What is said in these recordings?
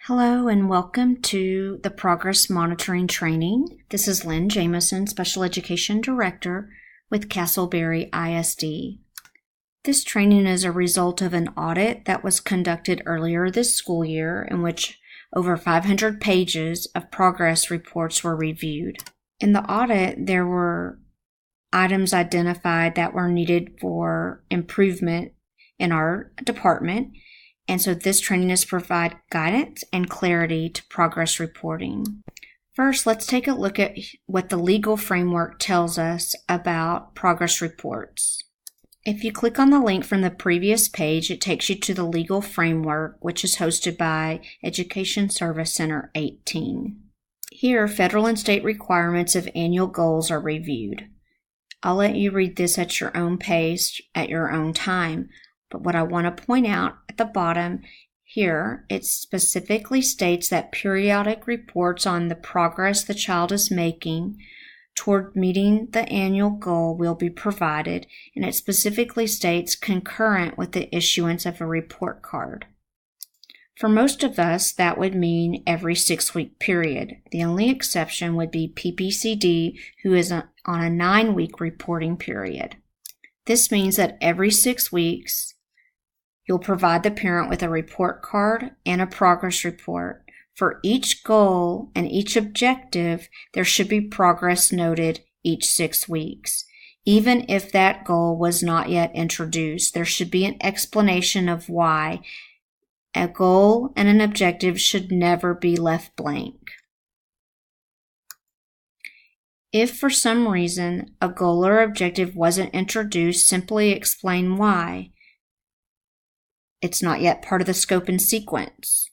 Hello and welcome to the Progress Monitoring Training. This is Lynn Jameson, Special Education Director with Castleberry ISD. This training is a result of an audit that was conducted earlier this school year in which over 500 pages of progress reports were reviewed. In the audit, there were items identified that were needed for improvement in our department. And so this training is to provide guidance and clarity to progress reporting. First, let's take a look at what the legal framework tells us about progress reports. If you click on the link from the previous page, it takes you to the legal framework, which is hosted by Education Service Center 18. Here, federal and state requirements of annual goals are reviewed. I'll let you read this at your own pace, at your own time. But what I want to point out at the bottom here, it specifically states that periodic reports on the progress the child is making toward meeting the annual goal will be provided, and it specifically states concurrent with the issuance of a report card. For most of us, that would mean every 6-week period. The only exception would be PPCD, who is on a 9-week reporting period. This means that every 6 weeks, you'll provide the parent with a report card and a progress report. For each goal and each objective, there should be progress noted each 6 weeks. Even if that goal was not yet introduced, there should be an explanation of why. A goal and an objective should never be left blank. If for some reason a goal or objective wasn't introduced, simply explain why. It's not yet part of the scope and sequence.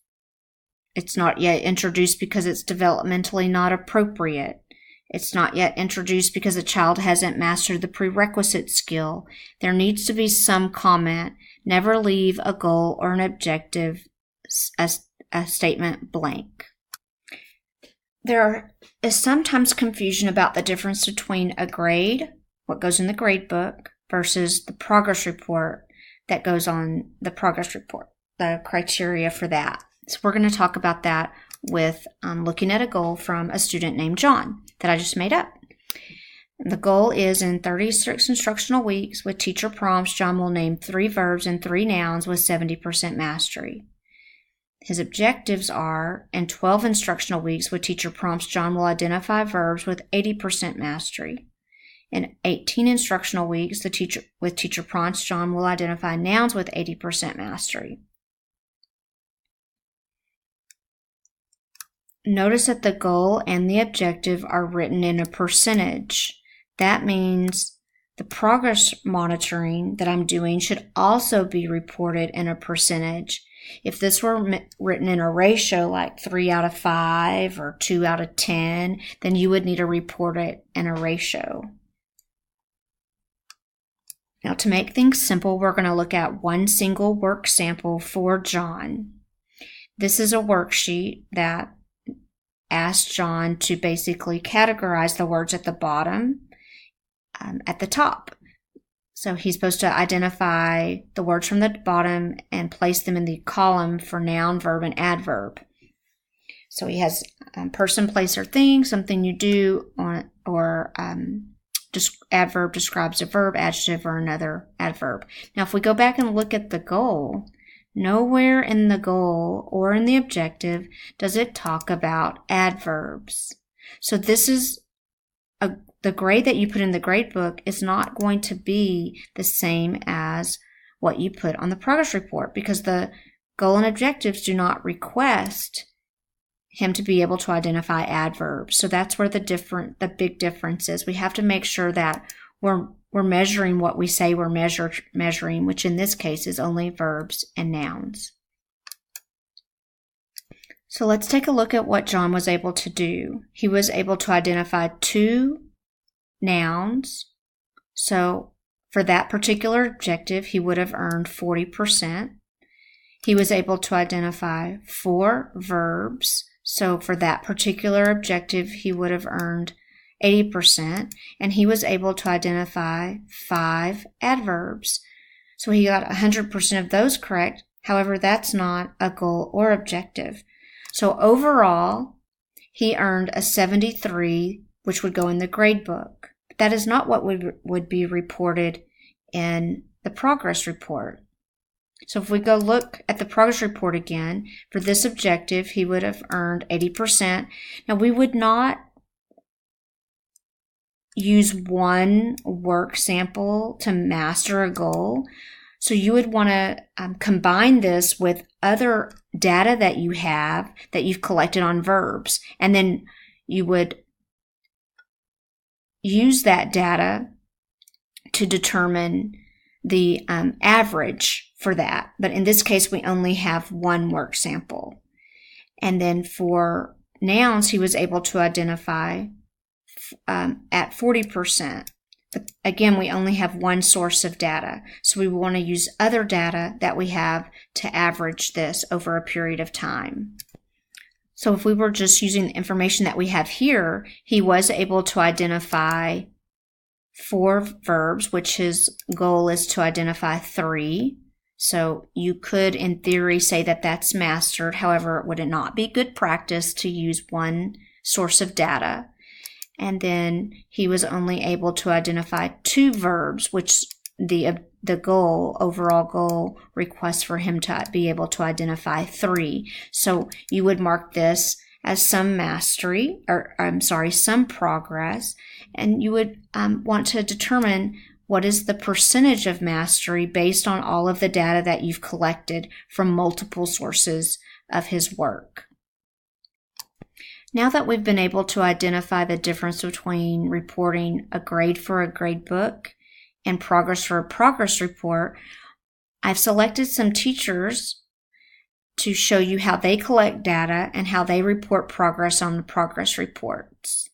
It's not yet introduced because it's developmentally not appropriate. It's not yet introduced because a child hasn't mastered the prerequisite skill. There needs to be some comment. Never leave a goal or an objective, a statement blank. There is sometimes confusion about the difference between a grade, what goes in the grade book, versus the progress report that goes on the progress report, the criteria for that. So we're going to talk about that with looking at a goal from a student named John that I just made up. The goal is in 36 instructional weeks with teacher prompts, John will name 3 verbs and 3 nouns with 70% mastery. His objectives are in 12 instructional weeks with teacher prompts, John will identify verbs with 80% mastery. In 18 instructional weeks, with teacher prompts, John will identify nouns with 80% mastery. Notice that the goal and the objective are written in a percentage. That means the progress monitoring that I'm doing should also be reported in a percentage. If this were written in a ratio like 3 out of 5 or 2 out of 10, then you would need to report it in a ratio. Now, to make things simple, we're going to look at one single work sample for John. This is a worksheet that asks John to basically categorize the words at the bottom, at the top. So he's supposed to identify the words from the bottom and place them in the column for noun, verb, and adverb. So he has person, place, or thing, something you do, or adverb describes a verb, adjective, or another adverb. Now, if we go back and look at the goal, nowhere in the goal or in the objective does it talk about adverbs. So this is the grade that you put in the grade book is not going to be the same as what you put on the progress report because the goal and objectives do not request him to be able to identify adverbs. So that's where the big difference is. We have to make sure that we're measuring what we say we're measuring, which in this case is only verbs and nouns. So let's take a look at what John was able to do. He was able to identify 2 nouns. So for that particular objective, he would have earned 40%. He was able to identify 4 verbs. So for that particular objective, he would have earned 80%, and he was able to identify 5 adverbs. So he got 100% of those correct. However, that's not a goal or objective. So overall, he earned a 73, which would go in the grade book. But that is not what would be reported in the progress report. So if we go look at the progress report again, for this objective, he would have earned 80%. Now, we would not use one work sample to master a goal. So you would want to combine this with other data that you have that you've collected on verbs. And then you would use that data to determine the average for that. But in this case, we only have one work sample. And then for nouns, he was able to identify at 40%. But again, we only have one source of data. So we want to use other data that we have to average this over a period of time. So if we were just using the information that we have here, he was able to identify 4 verbs, which his goal is to identify 3. So you could, in theory, say that that's mastered. However, it would not be good practice to use one source of data. And then he was only able to identify 2 verbs, which the overall goal requests for him to be able to identify 3. So you would mark this as some mastery, some progress, and you would want to determine what is the percentage of mastery based on all of the data that you've collected from multiple sources of his work. Now that we've been able to identify the difference between reporting a grade for a grade book and progress for a progress report, I've selected some teachers to show you how they collect data and how they report progress on the progress reports.